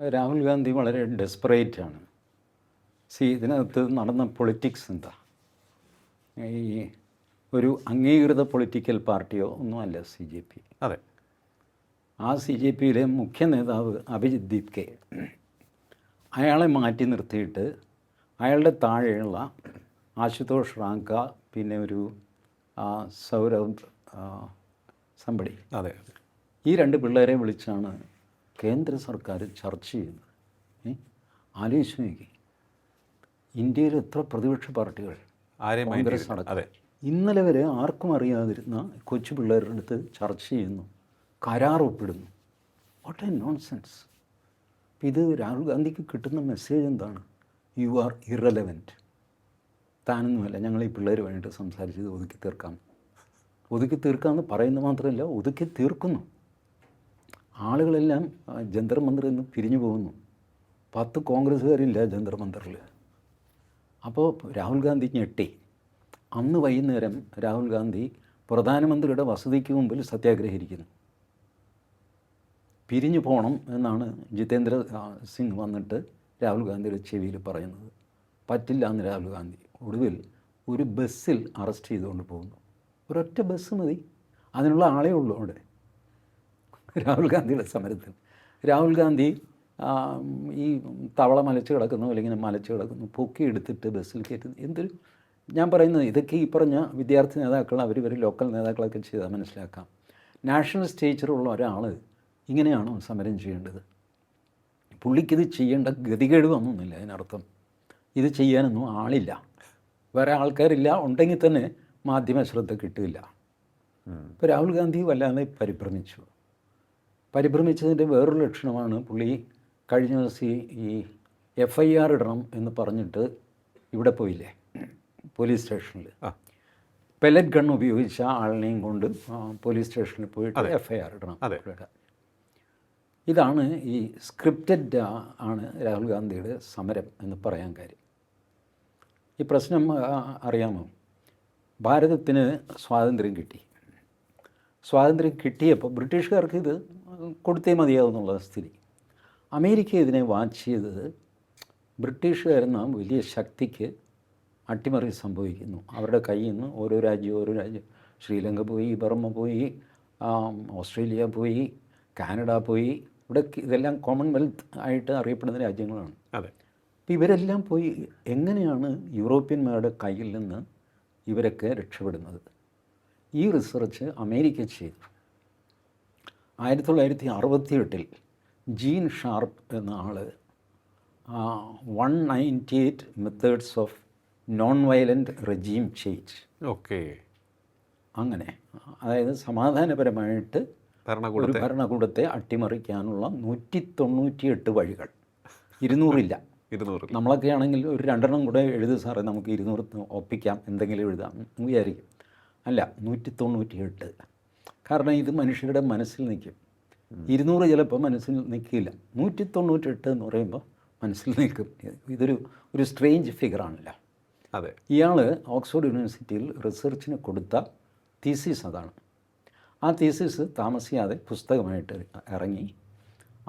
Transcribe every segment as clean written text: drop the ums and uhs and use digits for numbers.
രാഹുൽ ഗാന്ധി വളരെ ഡെസ്പറേറ്റ് ആണ്. ഇതിനകത്ത് നടന്ന പൊളിറ്റിക്സ് എന്താ? ഈ ഒരു അംഗീകൃത പൊളിറ്റിക്കൽ പാർട്ടിയോ ഒന്നുമല്ല സി ജെ പി. അതെ. ആ സി ജെ പിയിലെ മുഖ്യ നേതാവ് അഭിജിത് ദീപ് കെ, അയാളെ മാറ്റി നിർത്തിയിട്ട് അയാളുടെ താഴെയുള്ള ആശുതോഷ് റാങ്ക, പിന്നെ ഒരു സൗരവ് സമ്പടി, അതെ, ഈ രണ്ട് പിള്ളേരെ വിളിച്ചാണ് കേന്ദ്ര സർക്കാർ ചർച്ച ചെയ്യുന്നത്. ആലോചിച്ച് നോക്കി, ഇന്ത്യയിൽ എത്ര പ്രതിപക്ഷ പാർട്ടികൾ, കോൺഗ്രസ് അടക്കം. ഇന്നലെ വരെ ആർക്കും അറിയാതിരുന്ന കൊച്ചു പിള്ളേരുടെ അടുത്ത് ചർച്ച ചെയ്യുന്നു, കരാർ ഒപ്പിടുന്നു. What A nonsense. ഇത് രാഹുൽ ഗാന്ധിക്ക് കിട്ടുന്ന മെസ്സേജ് എന്താണ്? You are irrelevant. താനൊന്നുമല്ല, ഞങ്ങൾ ഈ പിള്ളേർ വേണ്ടിയിട്ട് സംസാരിച്ചത് ഒതുക്കി തീർക്കാം. ഒതുക്കി തീർക്കാമെന്ന് പറയുന്നത് മാത്രമല്ല, ഒതുക്കി തീർക്കുന്നു. ആളുകളെല്ലാം ജന്തർ മന്ദിറിൽ നിന്ന് പിരിഞ്ഞു പോകുന്നു. 10 കോൺഗ്രസ്സുകാരില്ല ജന്തർ മന്ദിറിൽ. അപ്പോൾ രാഹുൽ ഗാന്ധി ഞെട്ടി. അന്ന് വൈകുന്നേരം രാഹുൽ ഗാന്ധി പ്രധാനമന്ത്രിയുടെ വസതിക്ക് മുമ്പിൽ സത്യാഗ്രഹിക്കുന്നു. പിരിഞ്ഞു പോകണം എന്നാണ് ജിതേന്ദ്ര സിംഗ് വന്നിട്ട് രാഹുൽ ഗാന്ധിയുടെ ചെവിയിൽ പറയുന്നത്. പറ്റില്ല എന്ന് രാഹുൽ ഗാന്ധി ഒടുവിൽ ഒരു ബസ്സിൽ അറസ്റ്റ് ചെയ്തുകൊണ്ട് പോകുന്നു. ഒരൊറ്റ ബസ് മതി, അതിനുള്ള ആളേ ഉള്ളൂ അവിടെ. രാഹുൽ ഗാന്ധിയുടെ സമരത്തിൽ രാഹുൽ ഗാന്ധി ഈ തവള മലച്ച് കിടക്കുന്നു, അല്ലെങ്കിൽ മലച്ച് കിടക്കുന്നു, പൊക്കി എടുത്തിട്ട് ബസ്സിൽ കയറ്റുന്നു. എന്തൊരു, ഞാൻ പറയുന്നത് ഇതൊക്കെ ഈ പറഞ്ഞ വിദ്യാർത്ഥി നേതാക്കൾ, അവർ ലോക്കൽ നേതാക്കളൊക്കെ ചെയ്താൽ മനസ്സിലാക്കാം. നാഷണൽ സ്റ്റേച്ചറുള്ള ഒരാൾ ഇങ്ങനെയാണോ സമരം ചെയ്യേണ്ടത്? പുള്ളിക്കിത് ചെയ്യേണ്ട ഗതികേട് വന്നൊന്നുമില്ല. അതിനർത്ഥം ഇത് ചെയ്യാനൊന്നും ആളില്ല, വേറെ ആൾക്കാരില്ല. ഉണ്ടെങ്കിൽ തന്നെ മാധ്യമ ശ്രദ്ധ കിട്ടില്ല. ഇപ്പോൾ രാഹുൽ ഗാന്ധി വല്ലാതെ പരിഭ്രമിച്ചതിൻ്റെ വേറൊരു ലക്ഷണമാണ് പുള്ളി കഴിഞ്ഞ ദിവസം ഈ FIR ഇടണം എന്ന് പറഞ്ഞിട്ട് ഇവിടെ പോയില്ലേ, പോലീസ് സ്റ്റേഷനിൽ. പെല്ലറ്റ് ഗൺ ഉപയോഗിച്ച ആളിനെയും കൊണ്ട് പോലീസ് സ്റ്റേഷനിൽ പോയിട്ട് FIR ഇടണം. ഇതാണ് ഈ സ്ക്രിപ്റ്റഡ് ആണ് രാഹുൽ ഗാന്ധിയുടെ സമരം എന്ന് പറയാൻ കാര്യം. ഈ പ്രശ്നം അറിയാമോ? ഭാരതത്തിന് സ്വാതന്ത്ര്യം കിട്ടി. സ്വാതന്ത്ര്യം കിട്ടിയപ്പോൾ ബ്രിട്ടീഷുകാർക്ക് ഇത് കൊടുത്തേ മതിയാവുന്നുള്ള സ്ഥിതി. അമേരിക്ക ഇതിനെ വാച്ച് ചെയ്തത് ബ്രിട്ടീഷുകാരെന്ന വലിയ ശക്തിക്ക് അട്ടിമറി സംഭവിക്കുന്നു. അവരുടെ കയ്യിൽ നിന്ന് ഓരോ രാജ്യം, ശ്രീലങ്ക പോയി, ബർമ്മ പോയി, ഓസ്ട്രേലിയ പോയി, കാനഡ പോയി. ഇവിടെ ഇതെല്ലാം കോമൺവെൽത്ത് ആയിട്ട് അറിയപ്പെടുന്ന രാജ്യങ്ങളാണ്. അതെ. അപ്പോൾ ഇവരെല്ലാം പോയി എങ്ങനെയാണ് യൂറോപ്യന്മാരുടെ കയ്യിൽ നിന്ന് ഇവരൊക്കെ രക്ഷപ്പെടുന്നത്? ഈ റിസർച്ച് അമേരിക്ക ചെയ്തു. 1968 ജീൻ ഷാർപ്പ് എന്ന ആൾ 198 methods of non violent regime change, അങ്ങനെ, അതായത് സമാധാനപരമായിട്ട് ഒരു ഭരണകൂടത്തെ അട്ടിമറിക്കാനുള്ള 198 വഴികൾ. 200 നമ്മളൊക്കെ ആണെങ്കിൽ ഒരു 2 കൂടെ എഴുതി സാറേ, നമുക്ക് 200 ഒപ്പിക്കാം, എന്തെങ്കിലും എഴുതാം എന്ന് വിചാരിക്കും. അല്ല, 198. കാരണം ഇത് മനുഷ്യരുടെ മനസ്സിൽ നിൽക്കും. 200 ചിലപ്പോൾ മനസ്സിൽ നിൽക്കില്ല, 198 എന്ന് പറയുമ്പോൾ മനസ്സിൽ നിൽക്കും. ഇതൊരു സ്ട്രേഞ്ച് ഫിഗറാണല്ലോ. അതെ. ഇയാൾ ഓക്സ്ഫോർഡ് യൂണിവേഴ്സിറ്റിയിൽ റിസർച്ചിന് കൊടുത്ത തീസിസ് അതാണ്. ആ തീസിസ് താമസിയാതെ പുസ്തകമായിട്ട് ഇറങ്ങി.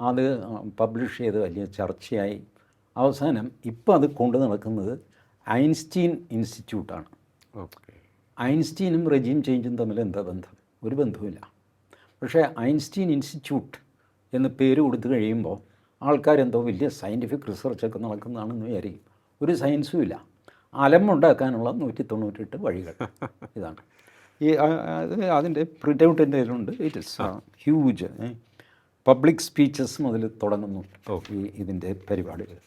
അത് പബ്ലിഷ് ചെയ്ത് വലിയ ചർച്ചയായി. അവസാനം ഇപ്പോൾ അത് കൊണ്ടു നടക്കുന്നത് ഐൻസ്റ്റീൻ ഇൻസ്റ്റിറ്റ്യൂട്ടാണ്. ഐൻസ്റ്റീനും റെജീം ചേഞ്ചും തമ്മിൽ എന്താ ബന്ധം? ഒരു ബന്ധവുമില്ല. പക്ഷേ ഐൻസ്റ്റീൻ ഇൻസ്റ്റിറ്റ്യൂട്ട് എന്ന് പേര് കൊടുത്തു കഴിയുമ്പോൾ ആൾക്കാരെന്തോ വലിയ സയൻറ്റിഫിക് റിസർച്ചൊക്കെ നടക്കുന്നതാണെന്ന് വിചാരിക്കും. ഒരു സയൻസും ഇല്ല. അലമുണ്ടാക്കാനുള്ള 198 വഴികൾ. ഇതാണ് ഈ അതിൻ്റെ പ്രിൻ്റ് ഔട്ടിൻ്റെ ഇതിലുണ്ട്. It is huge. Public speeches മുതൽ തുടങ്ങുന്നു ഇതിൻ്റെ പരിപാടികൾ.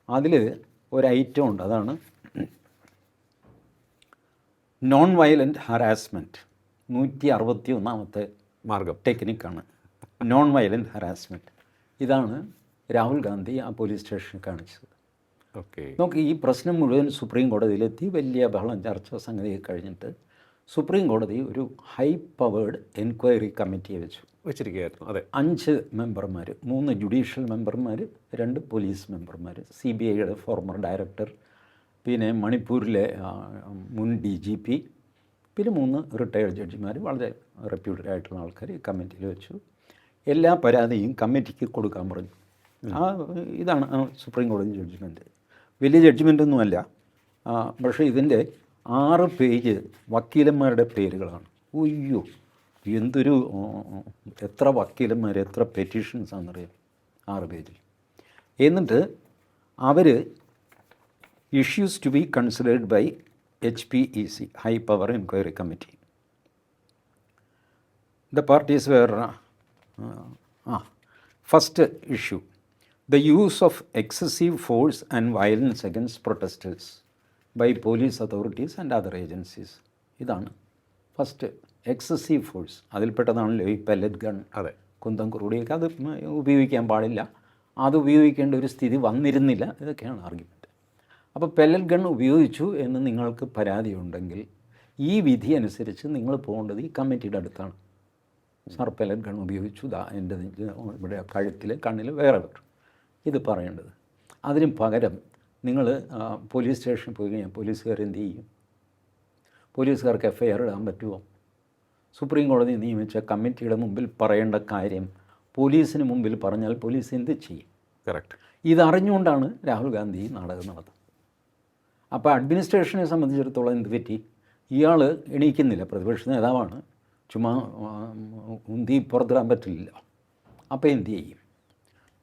അതിൽ ഒരു ഐറ്റം ഉണ്ട്, അതാണ് നോൺ വയലൻറ്റ് ഹറാസ്മെൻറ്റ്. 161ാമത്തെ ടെക്നിക്കാണ് നോൺ വയലൻറ്റ് ഹറാസ്മെൻറ്റ്. ഇതാണ് രാഹുൽ ഗാന്ധി ആ പോലീസ് സ്റ്റേഷനിൽ കാണിച്ചത്. നമുക്ക് ഈ പ്രശ്നം മുഴുവൻ സുപ്രീം കോടതിയിലെത്തി. വലിയ ബഹളം, ചർച്ച, സംഗതി കഴിഞ്ഞിട്ട് സുപ്രീം കോടതി ഒരു ഹൈ പവേർഡ് എൻക്വയറി കമ്മിറ്റിയെ വെച്ചിരിക്കുകയായിരുന്നു. അതെ. 5 മെമ്പർമാർ, 3 ജുഡീഷ്യൽ മെമ്പർമാർ, 2 പോലീസ് മെമ്പർമാർ, CBIയുടെ ഫോർമർ ഡയറക്ടർ, പിന്നെ മണിപ്പൂരിലെ മുൻ DGP, പിന്നെ 3 റിട്ടയർഡ് ജഡ്ജിമാർ, വളരെ റെപ്യൂട്ടഡ് ആയിട്ടുള്ള ആൾക്കാർ കമ്മിറ്റിയിൽ വെച്ചു. എല്ലാ പരാതിയും കമ്മിറ്റിക്ക് കൊടുക്കാൻ പറഞ്ഞു. ഇതാണ് സുപ്രീം കോടതി ജഡ്ജ്മെൻറ്റ്. വലിയ ജഡ്ജ്മെൻറ്റൊന്നുമല്ല, പക്ഷേ ഇതിൻ്റെ 6 പേജ് വക്കീലന്മാരുടെ പേരുകളാണ്. അയ്യോ, എന്തൊരു എത്ര വക്കീലന്മാർ, എത്ര പെറ്റീഷൻസ് ആണെന്നറിയാം 6 പേജിൽ. എന്നിട്ട് അവർ issues to be considered by HPEC, high power enquiry committee. The parties were first issue, the use of excessive force and violence against protesters by police authorities and other agencies. ഇതാണ് first, excessive force. അതിൽപ്പെട്ടതാണല്ലോ ഈ pellet gun, അതെ, കുന്തം കുറുടിയൊക്കെ. അത് ഉപയോഗിക്കാൻ പാടില്ല, അത് ഉപയോഗിക്കേണ്ട ഒരു സ്ഥിതി വന്നിരുന്നില്ല, ഇതൊക്കെയാണ് ആർഗ്യുമെൻറ്റ്. അപ്പോൾ പെല്ലറ്റ് ഗൺ ഉപയോഗിച്ചു എന്ന് നിങ്ങൾക്ക് പരാതിയുണ്ടെങ്കിൽ ഈ വിധി അനുസരിച്ച് നിങ്ങൾ പോകേണ്ടത് ഈ കമ്മിറ്റിയുടെ അടുത്താണ്. സാർ പെല്ലറ്റ് ഗൺ ഉപയോഗിച്ചു, എൻ്റെ ഇവിടെ കഴുത്തിൽ കണ്ണിൽ വേറെ വരും, ഇത് പറയേണ്ടത്. അതിന് പകരം നിങ്ങൾ പോലീസ് സ്റ്റേഷനിൽ പോയി കഴിഞ്ഞാൽ പോലീസുകാർ എന്ത് ചെയ്യും? പോലീസുകാർക്ക് FIR ഇടാൻ പറ്റുമോ? സുപ്രീം കോടതി നിയമിച്ച കമ്മിറ്റിയുടെ മുമ്പിൽ പറയേണ്ട കാര്യം പോലീസിന് മുമ്പിൽ പറഞ്ഞാൽ പോലീസ് എന്ത് ചെയ്യും? കറക്റ്റ്. ഇതറിഞ്ഞുകൊണ്ടാണ് രാഹുൽ ഗാന്ധി നാടകം നടത്തുന്നത്. അപ്പോൾ അഡ്മിനിസ്ട്രേഷനെ സംബന്ധിച്ചിടത്തോളം എന്ത് പറ്റി? ഇയാൾ എണീക്കുന്നില്ല, പ്രതിപക്ഷ നേതാവാണ്, ചുമ്മാ ഉന്തി പുറത്തിടാൻ പറ്റില്ല. അപ്പോൾ എന്തു ചെയ്യും?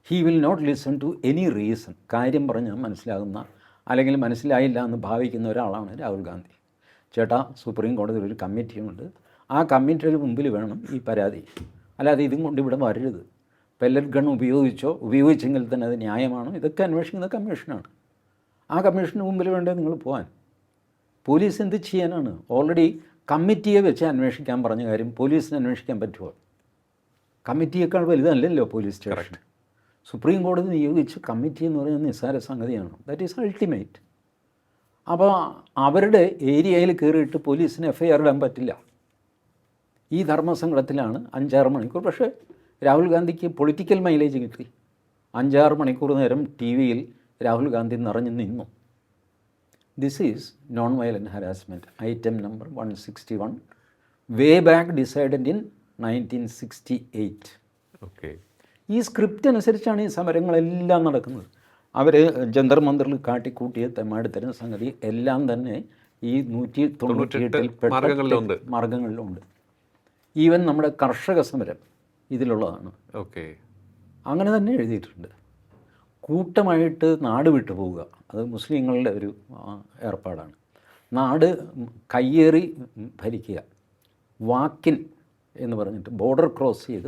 He will not listen to any reason. കാര്യം പറഞ്ഞാൽ മനസ്സിലാകുന്ന അല്ലെങ്കിൽ മനസ്സിലായില്ല എന്ന് ഭാവിക്കുന്ന ഒരാളാണ് രാഹുൽ ഗാന്ധി. ചേട്ടാ, സുപ്രീം കോടതിയിൽ ഒരു കമ്മിറ്റിയുണ്ട്, ആ കമ്മിറ്റിയുടെ മുമ്പിൽ വേണം ഈ പരാതി, അല്ലാതെ ഇതും കൊണ്ട് ഇവിടെ വരരുത്. പെല്ലറ്റ് ഗൺ ഉപയോഗിച്ചെങ്കിൽ തന്നെ അത് ന്യായമാണോ? ഇതൊക്കെ അന്വേഷിക്കുന്ന കമ്മീഷനാണ്. ആ കമ്മീഷന് മുമ്പിൽ വേണ്ടേ നിങ്ങൾ പോകാൻ? പോലീസ് എന്ത് ചെയ്യാനാണ്? ഓൾറെഡി കമ്മിറ്റിയെ വെച്ച് അന്വേഷിക്കാൻ പറഞ്ഞ കാര്യം പോലീസിന് അന്വേഷിക്കാൻ പറ്റുമോ? കമ്മിറ്റിയേക്കാൾ വലുതല്ലല്ലോ പോലീസ് സ്റ്റേഷൻ. സുപ്രീം കോടതി നിയോഗിച്ച കമ്മിറ്റി എന്ന് പറയുന്നത് നിസ്സാര സംഗതിയാണ്. That is ultimate. അപ്പോൾ അവരുടെ ഏരിയയിൽ കയറിയിട്ട് പോലീസിന് FIR ഇടാൻ പറ്റില്ല. ഈ ധർമ്മസങ്കടത്തിലാണ് 5-6 മണിക്കൂർ. പക്ഷേ രാഹുൽ ഗാന്ധിക്ക് പൊളിറ്റിക്കൽ മൈലേജ് കിട്ടി. 5-6 മണിക്കൂർ നേരം TV-യിൽ രാഹുൽ ഗാന്ധി നിറഞ്ഞു നിന്നു. This is non-violent harassment, item number 161, way back decided in 1968. Okay. ഈ സ്ക്രിപ്റ്റ് അനുസരിച്ചാണ് ഈ സമരങ്ങളെല്ലാം നടക്കുന്നത്. അവർ ജന്തർ മന്ദറിൽ കാട്ടിക്കൂട്ടിയ തെമ്മാടിത്തരം സംഗതി എല്ലാം തന്നെ ഈ 198 മാർഗങ്ങളിലുണ്ട്. ഈവൻ നമ്മുടെ കർഷക സമരം ഇതിലുള്ളതാണ്. ഓക്കെ. അങ്ങനെ തന്നെ എഴുതിയിട്ടുണ്ട്. കൂട്ടമായിട്ട് നാട് വിട്ടു പോവുക, അത് മുസ്ലിങ്ങളുടെ ഒരു ഏർപ്പാടാണ്. നാട് കയ്യേറി ഭരിക്കുക, വാക്കിൻ എന്ന് പറഞ്ഞിട്ട് ബോർഡർ ക്രോസ് ചെയ്ത്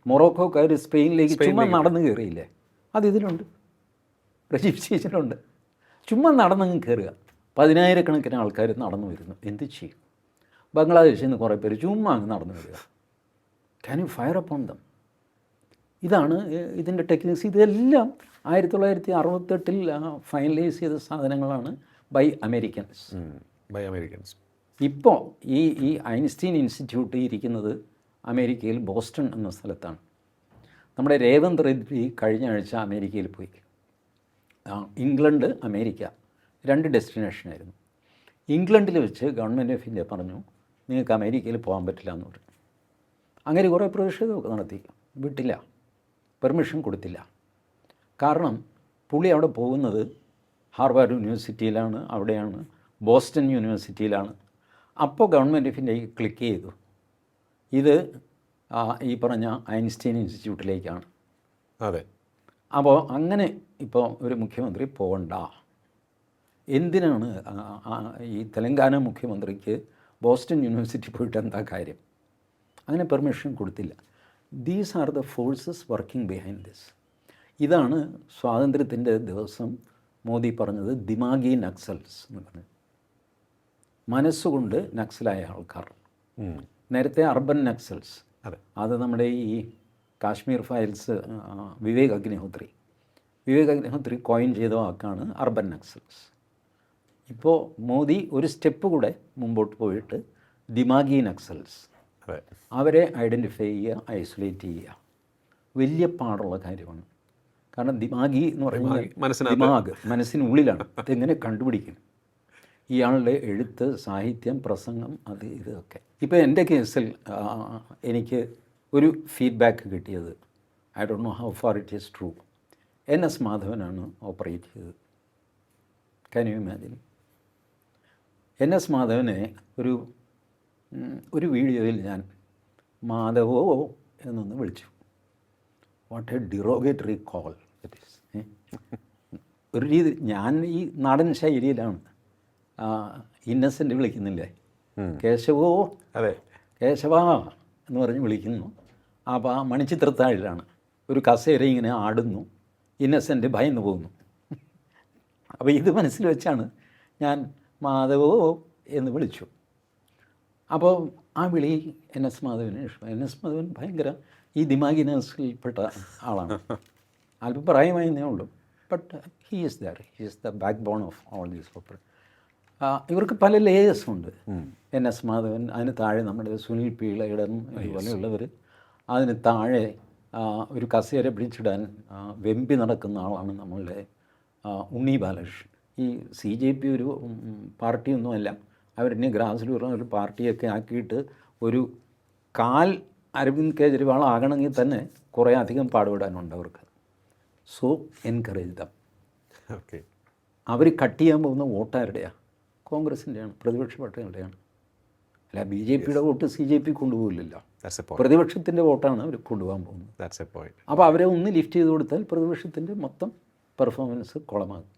മൊറോക്കോക്കാർ സ്പെയിനിലേക്ക് ചുമ്മാ നടന്ന് കയറിയില്ലേ, അത് ഇതിലുണ്ട്, രജിസ്ട്രേഷനുണ്ട്. ചുമ്മാ നടന്നങ്ങ് കയറുക, 10,000-കണക്കിന് ആൾക്കാർ നടന്നു വരുന്നു. എന്ത് ചെയ്യും? ബംഗ്ലാദേശിൽ നിന്ന് കുറേ പേര് ചുമ്മാ അങ്ങ് നടന്നു വരിക. Can you fire upon dum? ഇതാണ് ഇതിൻ്റെ ടെക്നിക്സ്. ഇതെല്ലാം 1968 ഫൈനലൈസ് ചെയ്ത സാധനങ്ങളാണ് ബൈ അമേരിക്കൻസ്. ഇപ്പോൾ ഈ ഐൻസ്റ്റീൻ ഇൻസ്റ്റിറ്റ്യൂട്ട് ഇരിക്കുന്നത് അമേരിക്കയിൽ ബോസ്റ്റൺ എന്ന സ്ഥലത്താണ്. നമ്മുടെ രേവന്ത് റെഡ്ഡി കഴിഞ്ഞ ആഴ്ച അമേരിക്കയിൽ പോയി. England, America 2 ഡെസ്റ്റിനേഷനായിരുന്നു. ഇംഗ്ലണ്ടിൽ വെച്ച് ഗവൺമെൻറ് ഓഫ് ഇന്ത്യ പറഞ്ഞു നിങ്ങൾക്ക് അമേരിക്കയിൽ പോകാൻ പറ്റില്ല എന്ന് പറഞ്ഞു. അങ്ങനെ കുറേ പ്രതിഷേധമൊക്കെ നടത്തി, വിട്ടില്ല, പെർമിഷൻ കൊടുത്തില്ല. കാരണം പുള്ളി അവിടെ പോകുന്നത് ഹാർവാർഡ് യൂണിവേഴ്സിറ്റിയിലാണ്, അവിടെയാണ്, ബോസ്റ്റൺ യൂണിവേഴ്സിറ്റിയിലാണ്. അപ്പോൾ ഗവൺമെൻറ് ഓഫ് ഇന്ത്യ ക്ലിക്ക് ചെയ്തു, ഇത് ഈ പറഞ്ഞ ഐൻസ്റ്റീൻ ഇൻസ്റ്റിറ്റ്യൂട്ടിലേക്കാണ്. അതെ. അപ്പോൾ അങ്ങനെ ഇപ്പോൾ ഒരു മുഖ്യമന്ത്രി പോകണ്ട. എന്തിനാണ് ഈ തെലങ്കാന മുഖ്യമന്ത്രിക്ക് ബോസ്റ്റൺ യൂണിവേഴ്സിറ്റി പോയിട്ട് എന്താ കാര്യം? അങ്ങനെ പെർമിഷൻ കൊടുത്തില്ല. These are the forces working behind this. ഇതാണ് സ്വാതന്ത്ര്യത്തിൻ്റെ ദിവസം മോദി പറഞ്ഞത് ദിമാഗി നക്സൽസ് എന്ന് പറഞ്ഞു. മനസ്സുകൊണ്ട് നക്സലായ ആൾക്കാർ. നേരത്തെ അർബൻ നക്സൽസ്, അത് നമ്മുടെ ഈ കാശ്മീർ ഫയൽസ് വിവേക് അഗ്നിഹോത്രി കോയിൻ ചെയ്ത വാക്കാണ് അർബൻ നക്സൽസ്. ഇപ്പോൾ മോദി ഒരു സ്റ്റെപ്പ് കൂടെ മുമ്പോട്ട് പോയിട്ട് ദിമാഗി നക്സൽസ്, അവരെ ഐഡൻറ്റിഫൈ ചെയ്യുക, ഐസൊലേറ്റ് ചെയ്യുക. വലിയ പാടുള്ള കാര്യമാണ്. കാരണം ദിമാഗി എന്ന് പറയുന്നത് ദിമാഗ് മനസ്സിനുള്ളിലാണ്. അതെങ്ങനെ കണ്ടുപിടിക്കും? ഇയാളുടെ എഴുത്ത്, സാഹിത്യം, പ്രസംഗം, അത് ഇതൊക്കെ. ഇപ്പോൾ എൻ്റെ കേസിൽ എനിക്ക് ഒരു ഫീഡ്ബാക്ക് കിട്ടിയത്, I don't know how far it is true, NS മാധവനാണ് ഓപ്പറേറ്റ് ചെയ്തത്. Can you imagine? NS മാധവനെ ഒരു വീഡിയോയിൽ ഞാൻ മാധവോ എന്നൊന്ന് വിളിച്ചു. What a derogatory call it is. ഒരു രീതി ഞാൻ ഈ നാടൻ ശൈലിയിലാണ് ഇന്നസെൻ്റ് വിളിക്കുന്നില്ലേ, കേശവോ, അതെ, കേശവാ എന്ന് പറഞ്ഞ് വിളിക്കുന്നു. അപ്പോൾ ആ മണിച്ചിത്രത്താഴിലാണ് ഒരു കസേര ഇങ്ങനെ ആടുന്നു, ഇന്നസെൻ്റ് ഭയന്ന് പോകുന്നു. അപ്പോൾ ഇത് മനസ്സിൽ വെച്ചാണ് ഞാൻ മാധവോ എന്ന് വിളിച്ചു. അപ്പോൾ ആ വിളി NS മാധവന് ഇഷ്ടം. NS മാധവൻ ഭയങ്കര ഈ ദിമാഗിനസിൽപ്പെട്ട ആളാണ്. അല്പം പ്രായമായിരുന്നേ ഉള്ളൂ, but he is there, he is the backbone of all these opera. ഇവർക്ക് പല ലേയേഴ്സുണ്ട്. NS മാധവൻ, അതിന് താഴെ നമ്മുടെ സുനിൽ പി ഇളയിടൻ ഇതുപോലെയുള്ളവർ, അതിന് താഴെ ഒരു കസേര പിടിച്ചിടാൻ വെമ്പി നടക്കുന്ന ആളാണ് നമ്മളുടെ ഉണ്ണി ബാലകൃഷ്ണൻ. ഈ CJP ഒരു പാർട്ടിയൊന്നുമല്ല, അവരെന്നെ ഗ്രാസ് റൂട്ട് ഒരു പാർട്ടിയൊക്കെ ആക്കിയിട്ട് ഒരു കാൽ അരവിന്ദ് കെജ്രിവാൾ ആകണമെങ്കിൽ തന്നെ കുറേ അധികം പാടുപെടാനുണ്ട് അവർക്ക്. So encourage dum. ഓക്കെ. അവർ കട്ട് ചെയ്യാൻ പോകുന്ന വോട്ടാരുടെയാണ്? കോൺഗ്രസിൻ്റെയാണ്, പ്രതിപക്ഷ പാർട്ടികളുടെയാണ്. അല്ല BJPയുടെ വോട്ട് CJP കൊണ്ടുപോകില്ലല്ലോ, പ്രതിപക്ഷത്തിൻ്റെ വോട്ടാണ് അവർ കൊണ്ടുപോകാൻ പോകുന്നത്. അപ്പോൾ അവരെ ഒന്ന് ലിഫ്റ്റ് ചെയ്ത് കൊടുത്താൽ പ്രതിപക്ഷത്തിൻ്റെ മൊത്തം പെർഫോമൻസ് കുളമാകും.